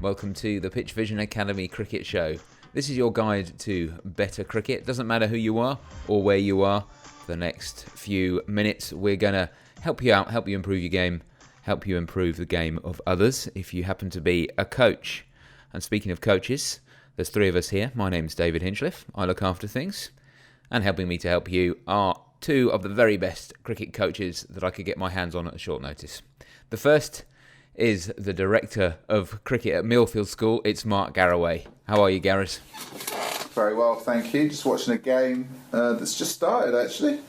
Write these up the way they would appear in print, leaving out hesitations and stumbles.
Welcome to the PitchVision Academy Cricket Show. This is your guide to better cricket. Doesn't matter who you are or where you are. For the next few minutes, we're going to help you out, help you improve your game, help you improve the game of others if you happen to be a coach. And speaking of coaches, there's three of us here. My name's David Hinchliffe. I look after things. And helping me to help you are two of the very best cricket coaches that I could get my hands on at a short notice. The first is the director of cricket at Millfield School. It's Mark Garaway. How are you, Gareth? Very well, thank you. Just watching a game that's just started, actually.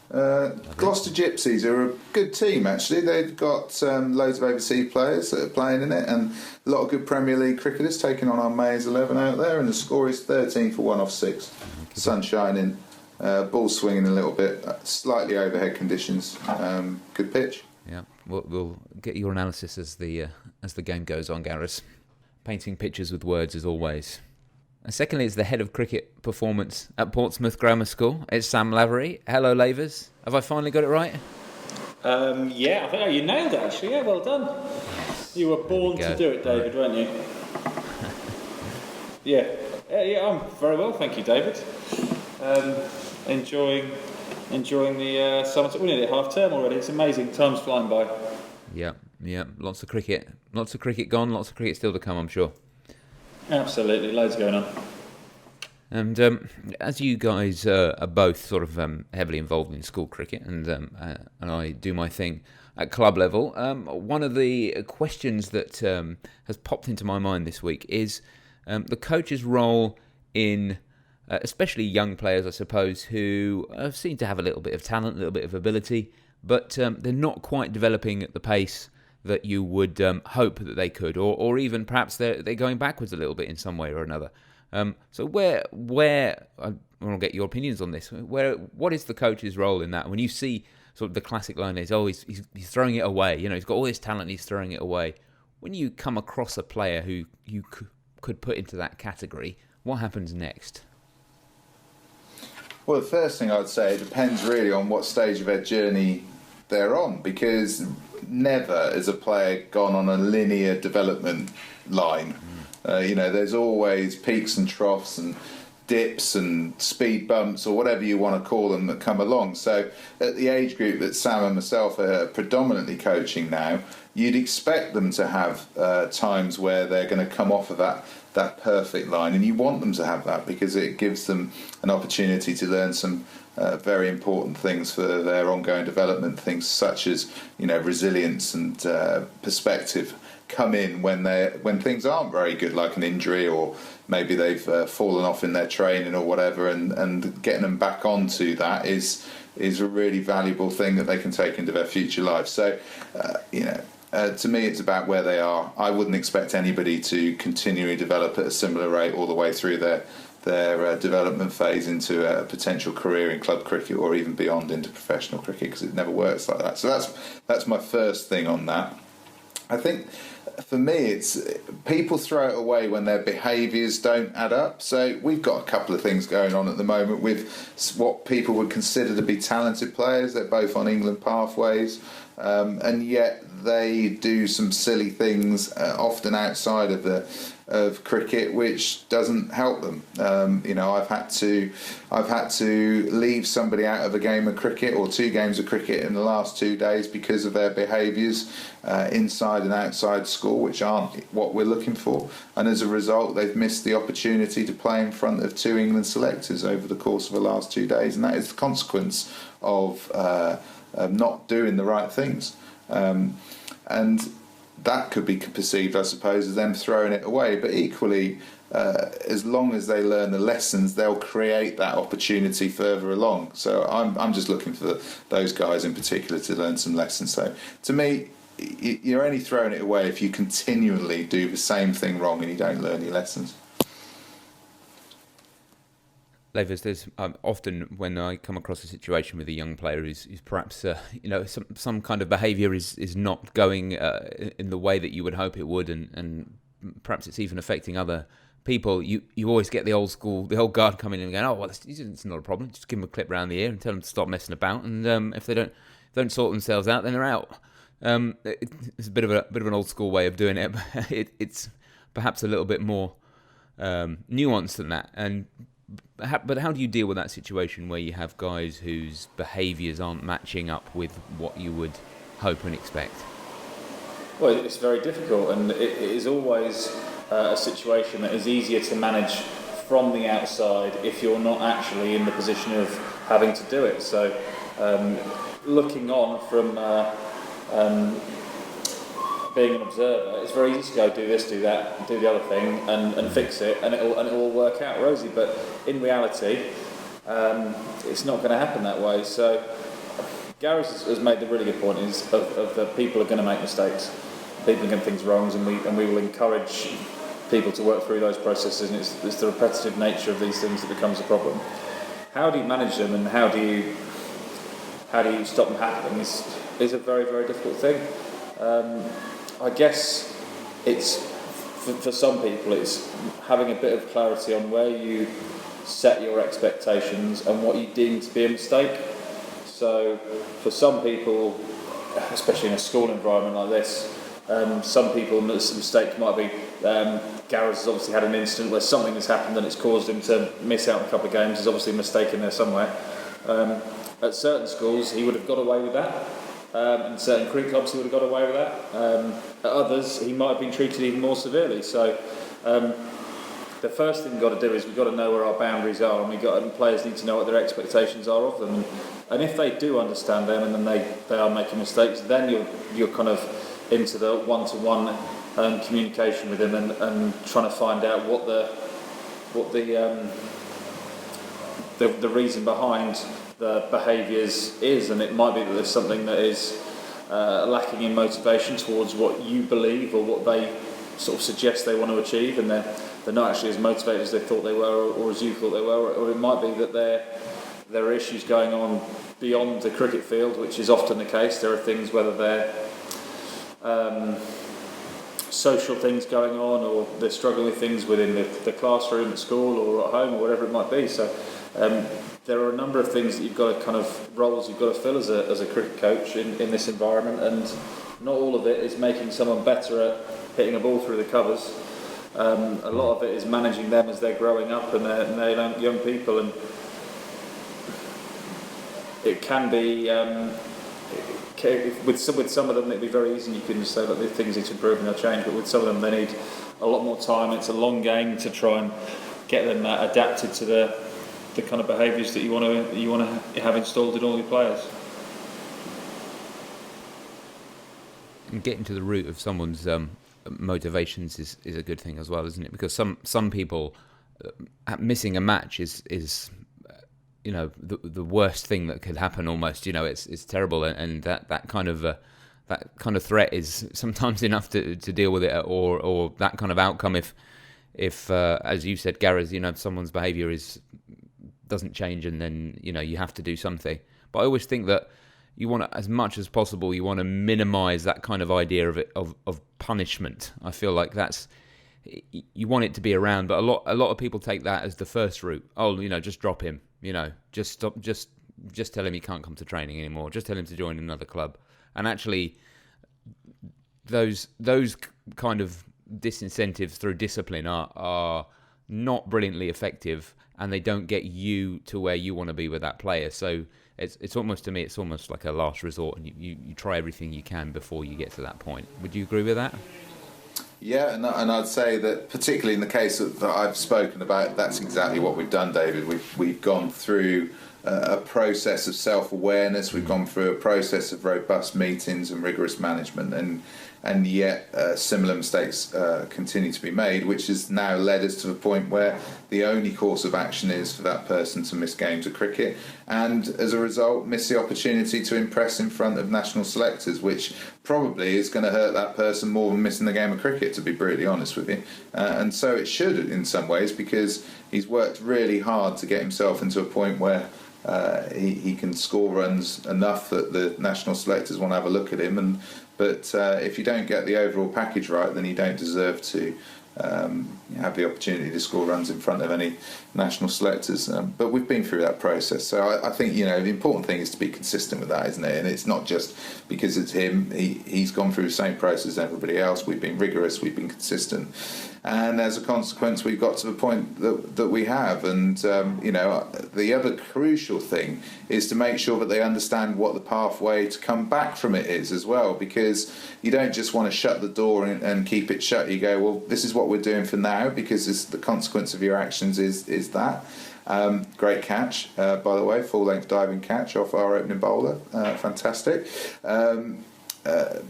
Gloucester Gypsies are a good team, actually. They've got loads of overseas players that are playing in it, and a lot of good Premier League cricketers taking on our Mays 11 out there, and the score is 13 for 1 off 6. Sun shining, ball swinging a little bit, slightly overhead conditions, good pitch. Yeah, we'll get your analysis as the game goes on, Gareth. Painting pictures with words as always. And secondly, it's the head of cricket performance at Portsmouth Grammar School. It's Sam Lavery. Hello, Lavers. Have I finally got it right? Yeah, I think you nailed it, actually. Yeah, well done. You were born to do it, David, weren't you? Yeah, I'm very well, thank you, David. Enjoying the summer. We're nearly at half term already. It's amazing. Time's flying by. Yeah. Lots of cricket gone. Lots of cricket still to come, I'm sure. Absolutely, loads going on. And as you guys are both sort of heavily involved in school cricket, and I do my thing at club level, one of the questions that has popped into my mind this week is the coach's role in especially young players, I suppose, who seem to have a little bit of talent, a little bit of ability, but they're not quite developing at the pace that you would hope that they could, or even perhaps they're going backwards a little bit in some way or another. So where I want to get your opinions on this. What is the coach's role in that? When you see sort of the classic line is, he's throwing it away. You know, he's got all this talent, he's throwing it away. When you come across a player who you could put into that category, what happens next? Well, the first thing I'd say, it depends really on what stage of their journey they're on, because never has a player gone on a linear development line. There's always peaks and troughs and dips and speed bumps or whatever you want to call them that come along. So at the age group that Sam and myself are predominantly coaching now, you'd expect them to have times where they're going to come off of that perfect line, and you want them to have that because it gives them an opportunity to learn some very important things for their ongoing development, things such as resilience and perspective come in when things aren't very good, like an injury, or maybe they've fallen off in their training or whatever, and getting them back onto that is a really valuable thing that they can take into their future life. So to me, it's about where they are. I wouldn't expect anybody to continually develop at a similar rate all the way through their development phase into a potential career in club cricket or even beyond into professional cricket, because it never works like that. So that's my first thing on that. I think for me, it's people throw it away when their behaviours don't add up. So we've got a couple of things going on at the moment with what people would consider to be talented players. They're both on England pathways, and yet they do some silly things, often outside of cricket, which doesn't help them. I've had to leave somebody out of a game of cricket or 2 games of cricket in the last 2 days because of their behaviours inside and outside school, which aren't what we're looking for. And as a result, they've missed the opportunity to play in front of 2 England selectors over the course of the last 2 days, and that is the consequence of not doing the right things. And that could be perceived, I suppose, as them throwing it away. But equally, as long as they learn the lessons, they'll create that opportunity further along. So I'm just looking for those guys in particular to learn some lessons. So to me, you're only throwing it away if you continually do the same thing wrong and you don't learn your lessons. Lavers, there's often when I come across a situation with a young player who's perhaps some kind of behaviour is not going in the way that you would hope it would, and perhaps it's even affecting other people. You always get the old guard coming in and going, oh well, it's not a problem. Just give them a clip round the ear and tell them to stop messing about, and if they don't sort themselves out, then they're out. It's a bit of an old school way of doing it. But it's perhaps a little bit more nuanced than that. But how do you deal with that situation where you have guys whose behaviours aren't matching up with what you would hope and expect? Well, it's very difficult, and it is always a situation that is easier to manage from the outside if you're not actually in the position of having to do it. So, looking on from being an observer, it's very easy to go do this, do that, do the other thing, and fix it, and it'll all work out rosy. But in reality, it's not going to happen that way. So, Gareth has made the really good point: is of the people are going to make mistakes, people are going to get things wrong, and we will encourage people to work through those processes. And it's the repetitive nature of these things that becomes a problem. How do you manage them, and how do you stop them happening? Is a very, very difficult thing. I guess it's for some people it's having a bit of clarity on where you set your expectations and what you deem to be a mistake. So for some people, especially in a school environment like this, some people the mistake might be Gareth has obviously had an incident where something has happened and it's caused him to miss out on a couple of games. There's obviously a mistake in there somewhere. At certain schools he would have got away with that. In certain cricket clubs he would have got away with that. At others he might have been treated even more severely. So the first thing we've got to do is we've got to know where our boundaries are, and players need to know what their expectations are of them. And if they do understand them, and then they are making mistakes, then you're kind of into the one-to-one communication with them and trying to find out what the reason behind the behaviours is. And it might be that there's something that is lacking in motivation towards what you believe or what they sort of suggest they want to achieve, and they're not actually as motivated as they thought they were, or as you thought they were. Or it might be that there are issues going on beyond the cricket field, which is often the case. There are things, whether they're social things going on, or they're struggling with things within the classroom at school or at home or whatever it might be. So there are a number of things that you've got to kind of roles you've got to fill as a cricket coach in this environment, and not all of it is making someone better at hitting a ball through the covers. A lot of it is managing them as they're growing up and they're young people, and it can be with some of them it'd be very easy. You can say that the things need to improve and they'll change, but with some of them they need a lot more time. It's a long game to try and get them adapted to the kind of behaviours that you want to have installed in all your players. And getting to the root of someone's motivations is a good thing as well, isn't it? Because some people missing a match is the worst thing that could happen almost. It's terrible, and that kind of threat is sometimes enough to deal with it, or that kind of outcome if as you said, Gareth, someone's behaviour doesn't change, and then you have to do something. But I always think that you want to, as much as possible, you want to minimise that kind of idea of punishment. I feel like you want it to be around, but a lot of people take that as the first route. Oh, just drop him. Just stop. Just tell him he can't come to training anymore. Just tell him to join another club. And actually, those kind of disincentives through discipline are not brilliantly effective, and they don't get you to where you want to be with that player. So it's almost, to me, it's almost like a last resort, and you try everything you can before you get to that point. Would you agree with that? Yeah, and I'd say that particularly in the case that I've spoken about, that's exactly what we've done, David. We've gone through a process of self-awareness. We've gone through a process of robust meetings and rigorous management, and yet similar mistakes continue to be made, which has now led us to the point where the only course of action is for that person to miss games of cricket, and as a result miss the opportunity to impress in front of national selectors, which probably is going to hurt that person more than missing the game of cricket, to be brutally honest with you. And so it should in some ways, because he's worked really hard to get himself into a point where he can score runs enough that the national selectors want to have a look at him. But if you don't get the overall package right, then you don't deserve to have the opportunity to score runs in front of any national selectors. But we've been through that process, so I think the important thing is to be consistent with that, isn't it? And it's not just because it's him. He's gone through the same process as everybody else. We've been rigorous, we've been consistent, and as a consequence, we've got to the point that we have. And the other crucial thing is to make sure that they understand what the pathway to come back from it is as well, because you don't just want to shut the door and keep it shut. You go, well, this is what we're doing for now, because the consequence of your actions is that. Great catch, by the way, full-length diving catch off our opening bowler. Fantastic.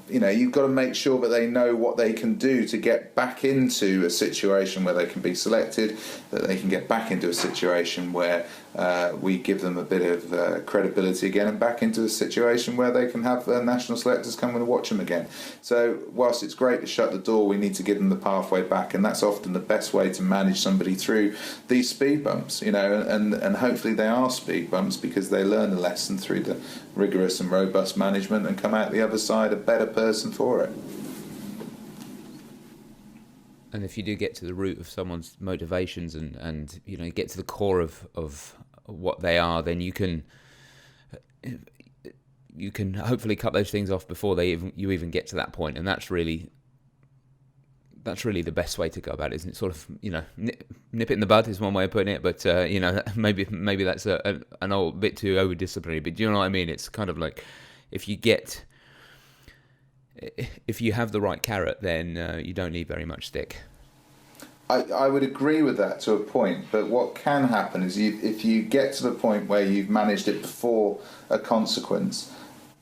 You've got to make sure that they know what they can do to get back into a situation where they can be selected, that they can get back into a situation where we give them a bit of credibility again, and back into a situation where they can have national selectors come and watch them again. So whilst it's great to shut the door, we need to give them the pathway back, and that's often the best way to manage somebody through these speed bumps, and hopefully they are speed bumps, because they learn the lesson through the rigorous and robust management and come out the other side a better person for it. And if you do get to the root of someone's motivations and get to the core of what they are, then you can hopefully cut those things off before you even get to that point. And that's really the best way to go about it, isn't it? Sort of, nip it in the bud is one way of putting it, but maybe that's an old bit too over disciplinary. But do you know what I mean? It's kind of like if you have the right carrot, then you don't need very much stick. I would agree with that to a point, but what can happen is if you get to the point where you've managed it before a consequence,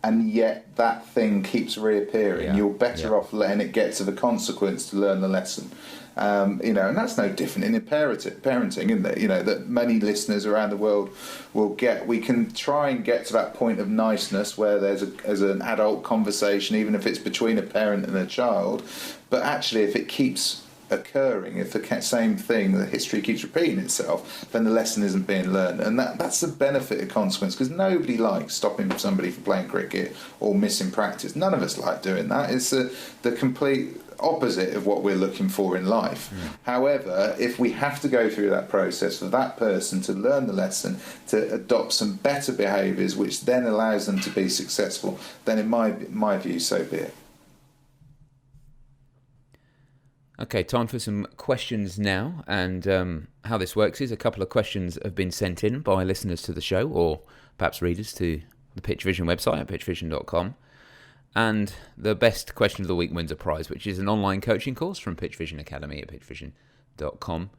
and yet that thing keeps reappearing, you're better off letting it get to the consequence to learn the lesson. And that's no different in parenting, isn't it? That many listeners around the world will get. We can try and get to that point of niceness where there's an adult conversation, even if it's between a parent and a child. But actually, if it keeps occurring, if the same thing, the history keeps repeating itself, then the lesson isn't being learned. And that's the benefit of consequence, because nobody likes stopping somebody from playing cricket or missing practice. None of us like doing that. It's the complete opposite of what we're looking for in life. However, if we have to go through that process for that person to learn the lesson, to adopt some better behaviours, which then allows them to be successful, then in my view, so be it. Okay, time for some questions now. And how this works is a couple of questions have been sent in by listeners to the show, or perhaps readers to the PitchVision website at pitchvision.com. And the best question of the week wins a prize, which is an online coaching course from PitchVision Academy at pitchvision.com.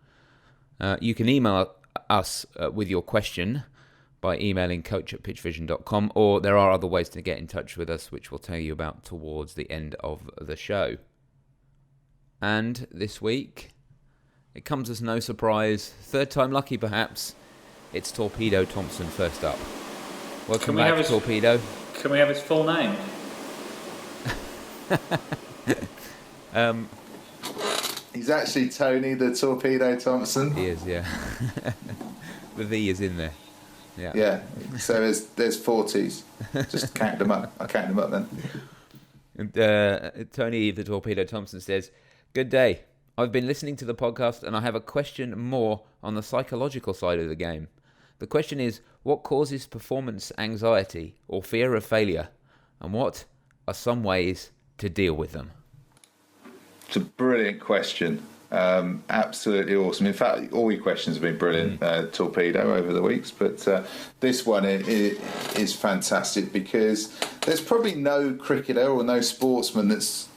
You can email us with your question by emailing coach@pitchvision.com, or there are other ways to get in touch with us, which we'll tell you about towards the end of the show. And this week, it comes as no surprise, third time lucky perhaps, it's Torpedo Thompson first up. Welcome back, Torpedo. Can we have his full name? He's actually Tony the Torpedo Thompson. He is, yeah. The V is in there. Yeah. Yeah. So there's 40s. Just count them up. I count them up then. And, Tony the Torpedo Thompson says, "Good day. I've been listening to the podcast and I have a question more on the psychological side of the game. The question is, what causes performance anxiety or fear of failure, and what are some ways to deal with them?" It's a brilliant question. Absolutely awesome. In fact, all your questions have been brilliant, Torpedo, over the weeks. But this one is fantastic, because there's probably no cricketer or no sportsman that's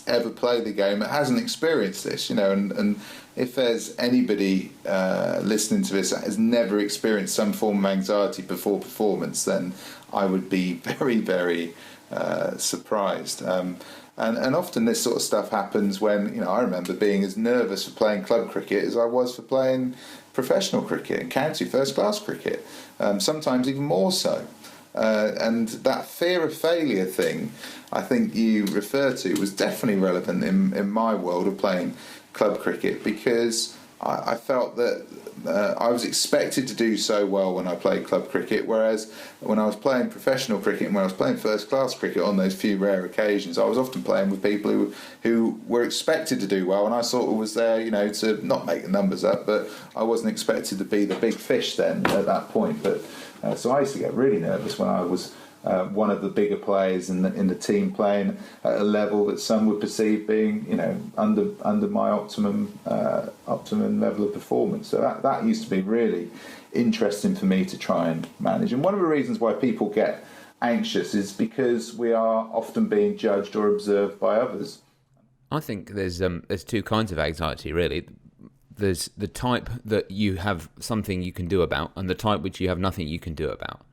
ever played the game that hasn't experienced this, and if there's anybody listening to this that has never experienced some form of anxiety before performance, then I would be very, very surprised. And often this sort of stuff happens when, I remember being as nervous for playing club cricket as I was for playing professional cricket and county first-class cricket, sometimes even more so. And that fear of failure thing, I think you refer to, was definitely relevant in my world of playing club cricket, because I felt that I was expected to do so well when I played club cricket, whereas when I was playing professional cricket and when I was playing first class cricket on those few rare occasions, I was often playing with people who were expected to do well, and I sort of was there, to not make the numbers up, but I wasn't expected to be the big fish then at that point. But so I used to get really nervous when I was one of the bigger players in the team, playing at a level that some would perceive being, under my optimum level of performance. So that used to be really interesting for me to try and manage. And one of the reasons why people get anxious is because we are often being judged or observed by others. I think there's two kinds of anxiety, really. There's the type that you have something you can do about, and the type which you have nothing you can do about.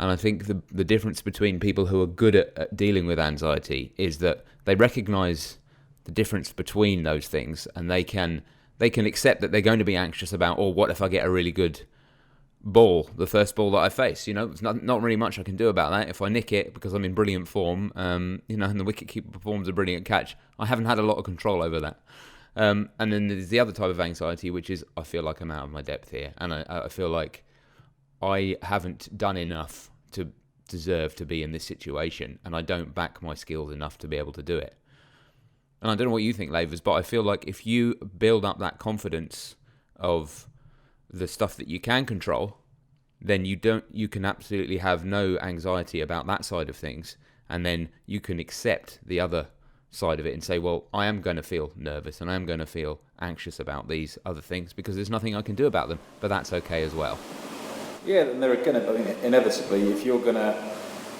And I think the difference between people who are good at dealing with anxiety is that they recognise the difference between those things, and they can accept that they're going to be anxious about, or what if I get a really good ball, the first ball that I face? There's not really much I can do about that. If I nick it because I'm in brilliant form, and the wicketkeeper performs a brilliant catch, I haven't had a lot of control over that. And then there's the other type of anxiety, which is I feel like I'm out of my depth here, and I feel like I haven't done enough to deserve to be in this situation, and I don't back my skills enough to be able to do it. And I don't know what you think, Lavers, but I feel like if you build up that confidence of the stuff that you can control, then you can absolutely have no anxiety about that side of things, and then you can accept the other side of it and say, well, I am going to feel nervous and I am going to feel anxious about these other things because there's nothing I can do about them, but that's okay as well. Yeah, and there are going to, inevitably, if you're going to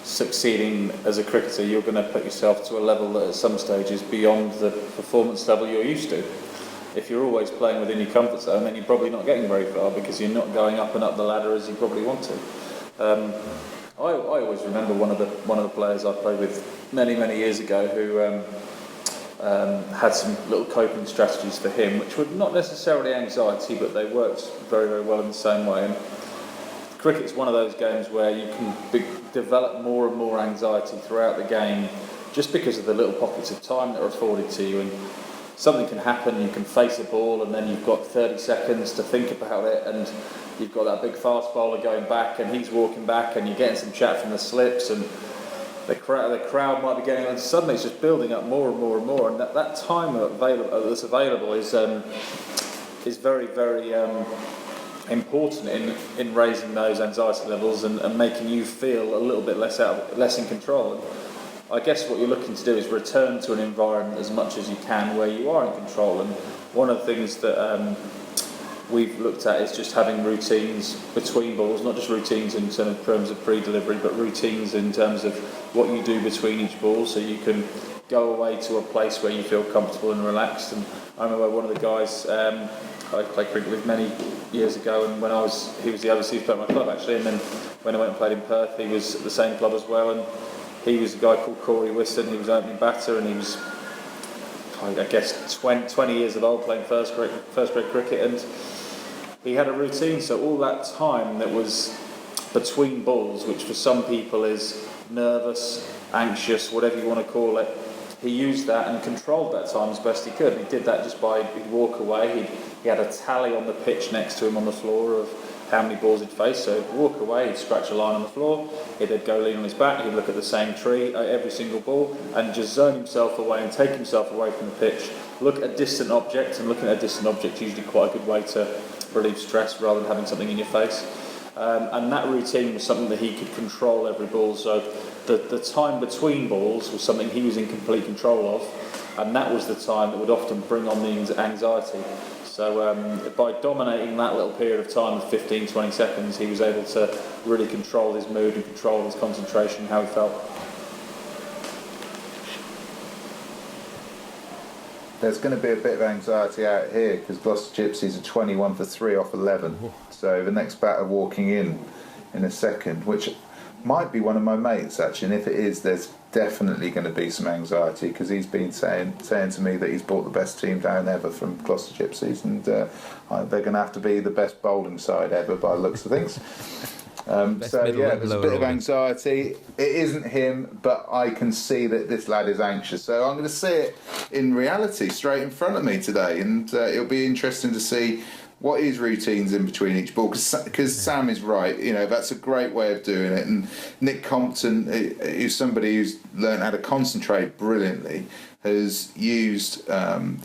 succeed as a cricketer, you're going to put yourself to a level that at some stage is beyond the performance level you're used to. If you're always playing within your comfort zone, then you're probably not getting very far because you're not going up and up the ladder as you probably want to. I always remember one of the players I played with many years ago who had some little coping strategies for him, which were not necessarily anxiety, but they worked very well in the same way. And cricket's one of those games where you can develop more and more anxiety throughout the game just because of the little pockets of time that are afforded to you. And something can happen, you can face a ball and then you've got 30 seconds to think about it, and you've got that big fast bowler going back and he's walking back and you're getting some chat from the slips and the crowd might be getting on, and suddenly it's just building up more and more, and that time that's available is very important in raising those anxiety levels and making you feel a little bit less in control. And I guess what you're looking to do is return to an environment as much as you can where you are in control. And one of the things that we've looked at is just having routines between balls, not just routines in terms of pre-delivery, but routines in terms of what you do between each ball, so you can go away to a place where you feel comfortable and relaxed. And I remember one of the guys I played cricket with many years ago, and he was the overseas player at my club actually, and then when I went and played in Perth, he was at the same club as well, and he was a guy called Corey Whiston. He was opening batter, and he was, I guess, 20 years of old, playing first grade cricket, and he had a routine. So all that time that was between balls, which for some people is nervous, anxious, whatever you want to call it, he used that and controlled that time as best he could. And he did that just by, he'd walk away, he had a tally on the pitch next to him on the floor of how many balls he'd faced. So he'd walk away, he'd scratch a line on the floor, he'd then go lean on his back, he'd look at the same tree every single ball, and just zone himself away and take himself away from the pitch, look at a distant object, and looking at a distant object is usually quite a good way to relieve stress rather than having something in your face. And that routine was something that he could control every ball. So the time between balls was something he was in complete control of, and that was the time that would often bring on the anxiety. So by dominating that little period of time of 15-20 seconds, he was able to really control his mood and control his concentration, how he felt. There's going to be a bit of anxiety out here because Gloucester Gypsies are 21 for 3 off 11. So the next batter walking in a second, which might be one of my mates actually, and if it is, there's definitely going to be some anxiety because he's been saying to me that he's brought the best team down ever from Gloucester Gypsies, and they're going to have to be the best bowling side ever by the looks of things. So middle yeah, and there's a lower bit of order. anxiety. It isn't him, but I can see that this lad is anxious. So I'm going to see it in reality straight in front of me today, and it'll be interesting to see what his routine's in between each ball. Because Sam is right, that's a great way of doing it. And Nick Compton, who's somebody who's learned how to concentrate brilliantly, has used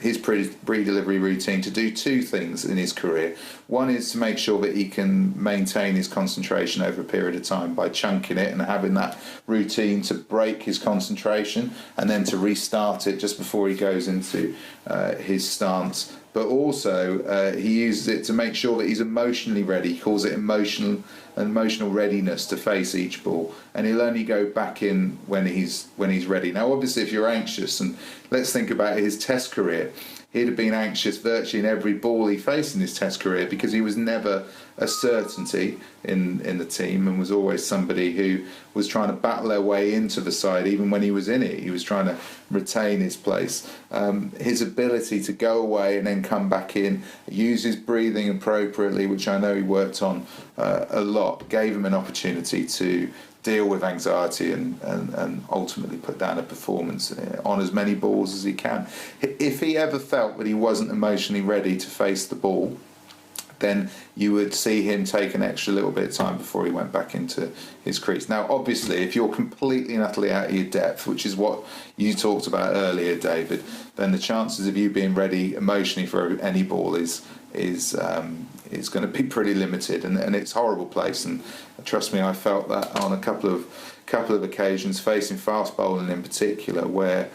his pre-delivery routine to do two things in his career. One is to make sure that he can maintain his concentration over a period of time by chunking it and having that routine to break his concentration and then to restart it just before he goes into his stance. But also he uses it to make sure that he's emotionally ready. He calls it emotional readiness to face each ball, and he'll only go back in when he's ready. Now, obviously, if you're anxious, and let's think about his Test career, he'd have been anxious virtually in every ball he faced in his Test career because he was never a certainty in the team and was always somebody who was trying to battle their way into the side. Even when he was in it, he was trying to retain his place. His ability to go away and then come back in, use his breathing appropriately, which I know he worked on a lot, gave him an opportunity to deal with anxiety and ultimately put down a performance on as many balls as he can. If he ever felt that he wasn't emotionally ready to face the ball, then you would see him take an extra little bit of time before he went back into his crease. Now, obviously, if you're completely and utterly out of your depth, which is what you talked about earlier, David, then the chances of you being ready emotionally for any ball is going to be pretty limited, and it's a horrible place. And trust me, I felt that on a couple of occasions, facing fast bowling in particular, where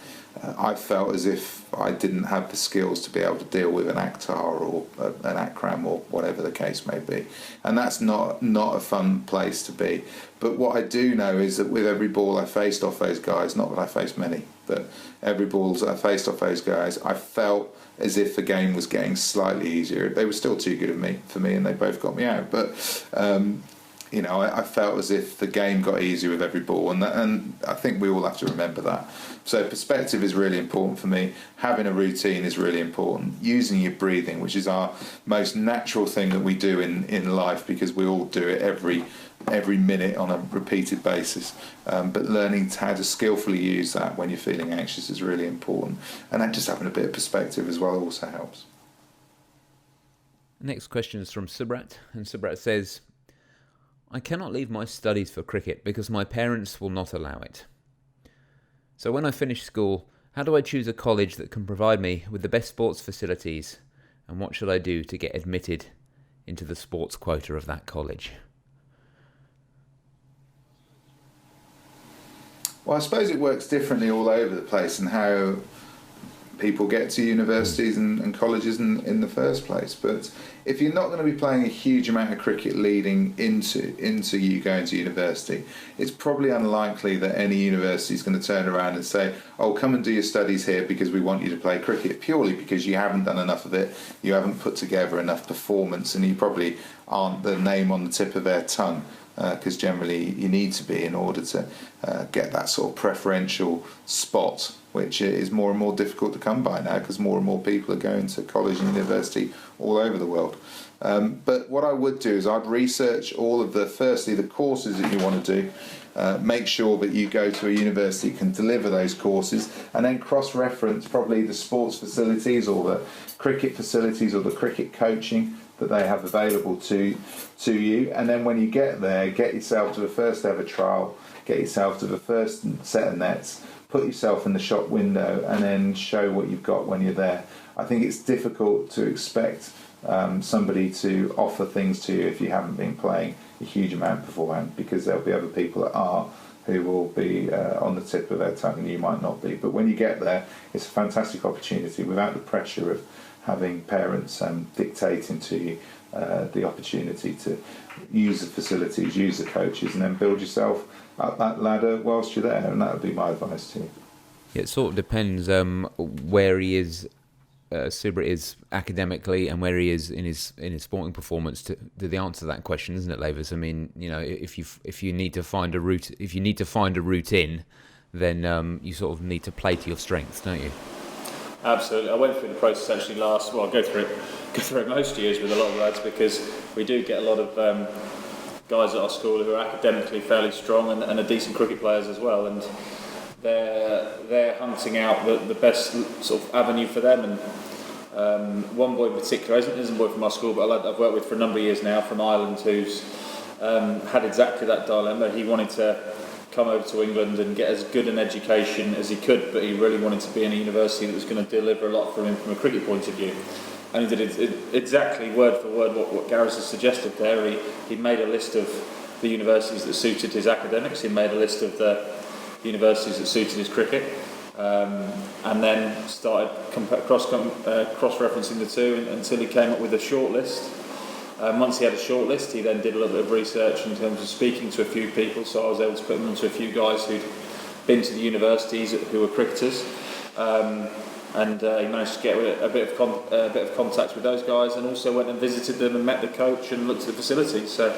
I felt as if I didn't have the skills to be able to deal with an Akhtar or an Akram or whatever the case may be, and that's not a fun place to be. But what I do know is that with every ball I faced off those guys, not that I faced many, but every ball that I faced off those guys, I felt as if the game was getting slightly easier. They were still too good for me, and they both got me out. But I felt as if the game got easier with every ball, and I think we all have to remember that. So perspective is really important for me. Having a routine is really important. Using your breathing, which is our most natural thing that we do in life, because we all do it every minute on a repeated basis. But learning how to skillfully use that when you're feeling anxious is really important. And then just having a bit of perspective as well also helps. Next question is from Subrat, and Subrat says, I cannot leave my studies for cricket because my parents will not allow it. So when I finish school, how do I choose a college that can provide me with the best sports facilities, and what should I do to get admitted into the sports quota of that college? Well, I suppose it works differently all over the place and how people get to universities and colleges in the first place. But if you're not going to be playing a huge amount of cricket leading into you going to university, it's probably unlikely that any university is going to turn around and say, oh, come and do your studies here because we want you to play cricket, purely because you haven't done enough of it, you haven't put together enough performance, and you probably aren't the name on the tip of their tongue. Because generally you need to be in order to get that sort of preferential spot, which is more and more difficult to come by now because more and more people are going to college and university all over the world. But what I would do is I'd research all of firstly the courses that you want to do, make sure that you go to a university that can deliver those courses, and then cross-reference probably the sports facilities or the cricket facilities or the cricket coaching that they have available to you. And then when you get there, get yourself to the first ever trial, get yourself to the first set of nets, put yourself in the shop window, and then show what you've got when you're there. I think it's difficult to expect somebody to offer things to you if you haven't been playing a huge amount beforehand, because there'll be other people that are, who will be on the tip of their tongue and you might not be. But when you get there, it's a fantastic opportunity without the pressure of having parents dictating to you the opportunity to use the facilities, use the coaches, and then build yourself up that ladder whilst you're there. And that would be my advice to you. It sort of depends where he is, Subrat is academically, and where he is in his sporting performance to the answer to that question, isn't it, Lavers? I mean, if you need to find a route, in, then you sort of need to play to your strengths, don't you? Absolutely. I went through the process actually I go through it most years with a lot of lads, because we do get a lot of guys at our school who are academically fairly strong and are decent cricket players as well, and they're hunting out the best sort of avenue for them. And one boy in particular isn't a boy from our school, but I've worked with for a number of years now, from Ireland, who's had exactly that dilemma. He wanted to come over to England and get as good an education as he could, but he really wanted to be in a university that was going to deliver a lot for him from a cricket point of view. And he did exactly word for word what Gareth has suggested there. He made a list of the universities that suited his academics, he made a list of the universities that suited his cricket, and then started cross-referencing the two until he came up with a short list. Once he had a short list, he then did a little bit of research in terms of speaking to a few people, so I was able to put him onto a few guys who'd been to the universities who were cricketers, and he managed to get a bit of contact with those guys, and also went and visited them and met the coach and looked at the facilities. So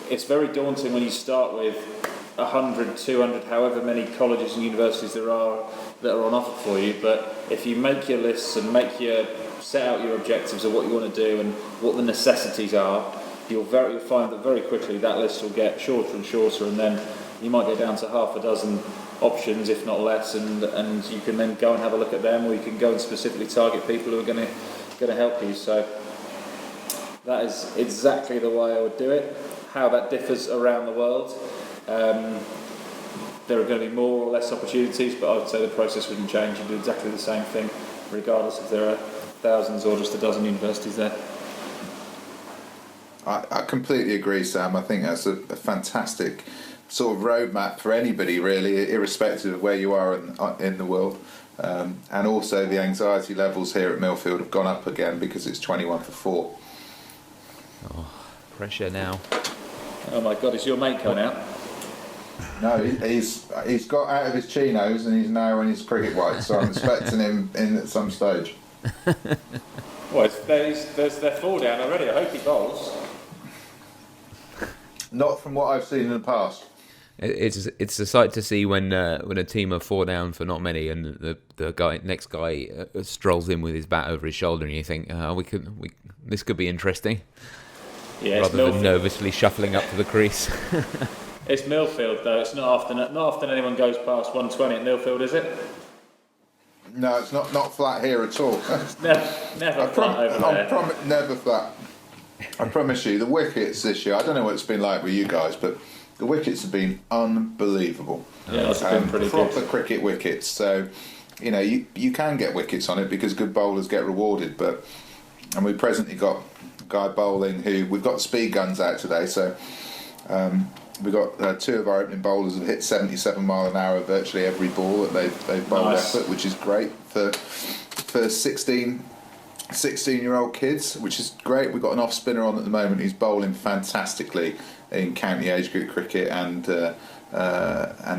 it's very daunting when you start with 100, 200, however many colleges and universities there are that are on offer for you, but if you make your lists and set out your objectives of what you want to do and what the necessities are, you'll find that very quickly that list will get shorter and shorter, and then you might get down to half a dozen options, if not less, and you can then go and have a look at them, or you can go and specifically target people who are going to help you. So that is exactly the way I would do it. How that differs around the world, there are going to be more or less opportunities, but I would say the process wouldn't change. You do exactly the same thing regardless if there are thousands or just a dozen universities there. I completely agree, Sam. I think that's a fantastic sort of roadmap for anybody, really, irrespective of where you are in the world. And also the anxiety levels here at Millfield have gone up again because it's 21 for 4. Oh, pressure now. Oh my God, is your mate coming out? No, he's got out of his chinos and he's now in his cricket whites, so I'm expecting him in at some stage. Well, there's their fall down already. I hope he bowls. Not from what I've seen in the past. It's a sight to see when a team are 4 down for not many, and the next guy strolls in with his bat over his shoulder, and you think, this could be interesting. Yeah, rather than nervously shuffling up to the crease. It's Millfield though. It's not often anyone goes past 120 at Millfield, is it? No, it's not flat here at all. never flat over there. Never flat. I promise you, the wickets this year, I don't know what it's been like with you guys, but the wickets have been unbelievable. Yeah, it's been pretty good. Proper cricket wickets. So, you can get wickets on it because good bowlers get rewarded. And we've presently got a guy bowling who, we've got speed guns out today, so we've got 2 of our opening bowlers have hit 77 mile an hour virtually every ball that they've bowled effort, which is great for 16-year-old kids, which is great. We've got an off-spinner on at the moment who's bowling fantastically in county age group cricket and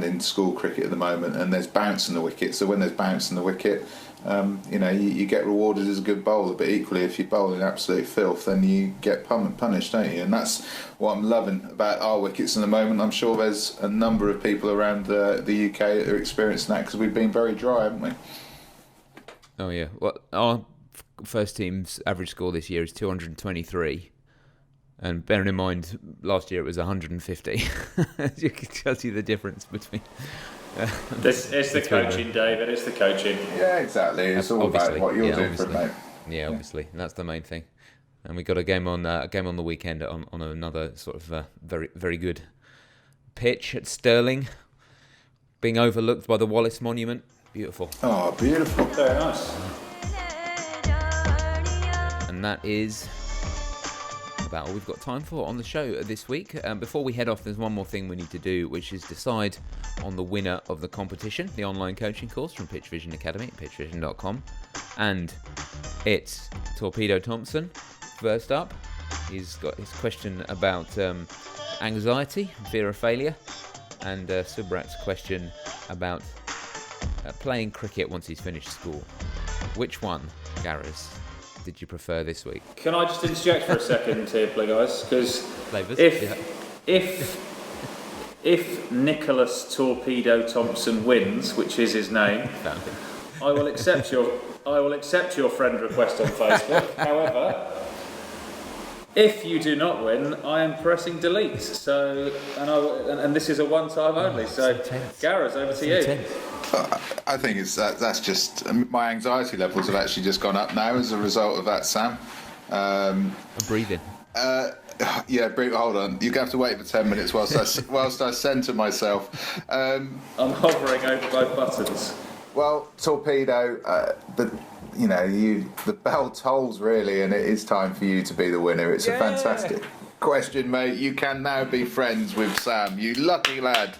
in school cricket at the moment, and there's bounce in the wicket, so when there's bounce in the wicket, you get rewarded as a good bowler, but equally if you bowl in absolute filth then you get punished, don't you? And that's what I'm loving about our wickets at the moment. I'm sure there's a number of people around the UK that are experiencing that because we've been very dry, haven't we? Oh yeah, well, our first team's average score this year is 223, and bearing in mind last year it was 150. You can tell you the difference between. It's the coaching, David. It's the coaching. Yeah, exactly. It's all about what you're doing for it, mate. Yeah, obviously, that's the main thing. And we got a game on the weekend on another sort of very very good pitch at Stirling, being overlooked by the Wallace Monument. Beautiful. Oh, beautiful. Very nice. And that is about all we've got time for on the show this week. Before we head off, there's one more thing we need to do, which is decide on the winner of the competition, the online coaching course from PitchVision Academy at pitchvision.com. And it's Torpedo Thompson. First up, he's got his question about anxiety, fear of failure, and Subrat's question about playing cricket once he's finished school. Which one, Gareth, did you prefer this week? Can I just interject for a second here, guys? Because if Nicholas Torpedo Thompson wins, which is his name, I will accept your friend request on Facebook. However, If you do not win, I am pressing delete. So, and this is a one-time only. So, Gareth, over to you. I think that's just my anxiety levels have actually just gone up now as a result of that, Sam. I'm breathing. Hold on. You're going to have to wait for 10 minutes whilst I centre myself. I'm hovering over both buttons. Well, Torpedo, the bell tolls really, and it is time for you to be the winner. It's a fantastic question, mate. You can now be friends with Sam. You lucky lad.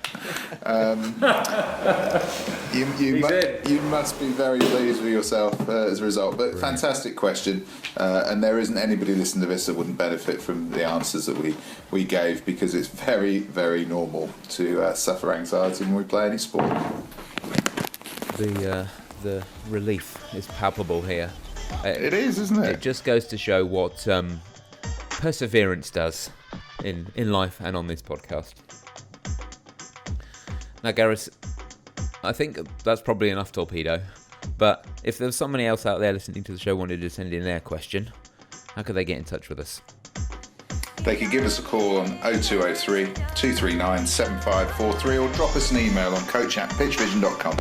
You must be very pleased with yourself as a result. But fantastic question, and there isn't anybody listening to this that wouldn't benefit from the answers that we gave, because it's very, very normal to suffer anxiety when we play any sport. The relief is palpable here. It is, isn't it? It just goes to show what perseverance does in life and on this podcast. Now, Gareth, I think that's probably enough Torpedo. But if there was somebody else out there listening to the show wanted to send in their question, how could they get in touch with us? They could give us a call on 0203 239 7543 or drop us an email on coach@pitchvision.com.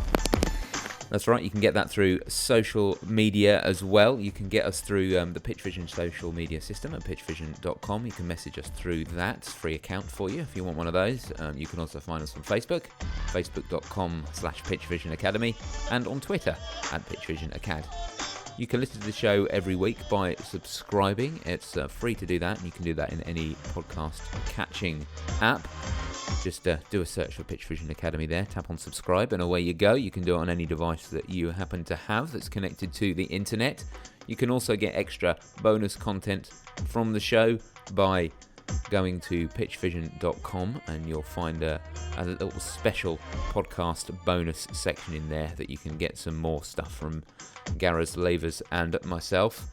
That's right, you can get that through social media as well. You can get us through the PitchVision social media system at pitchvision.com. You can message us through that. It's a free account for you if you want one of those. You can also find us on Facebook, facebook.com/PitchVision Academy, and on Twitter @PitchVision Acad. You can listen to the show every week by subscribing. It's free to do that, and you can do that in any podcast catching app. Just do a search for PitchVision Academy there, tap on subscribe, and away you go. You can do it on any device that you happen to have that's connected to the internet. You can also get extra bonus content from the show by going to pitchvision.com, and you'll find a little special podcast bonus section in there that you can get some more stuff from Gareth, Lavers and myself.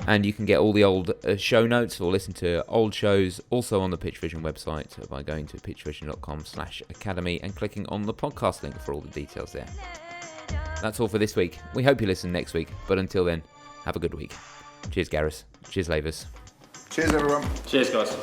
And you can get all the old show notes or listen to old shows also on the PitchVision website by going to pitchvision.com/academy and clicking on the podcast link for all the details there. That's all for this week. We hope you listen next week, but until then, have a good week. Cheers, Gareth. Cheers, Lavers. Cheers, everyone. Cheers, guys.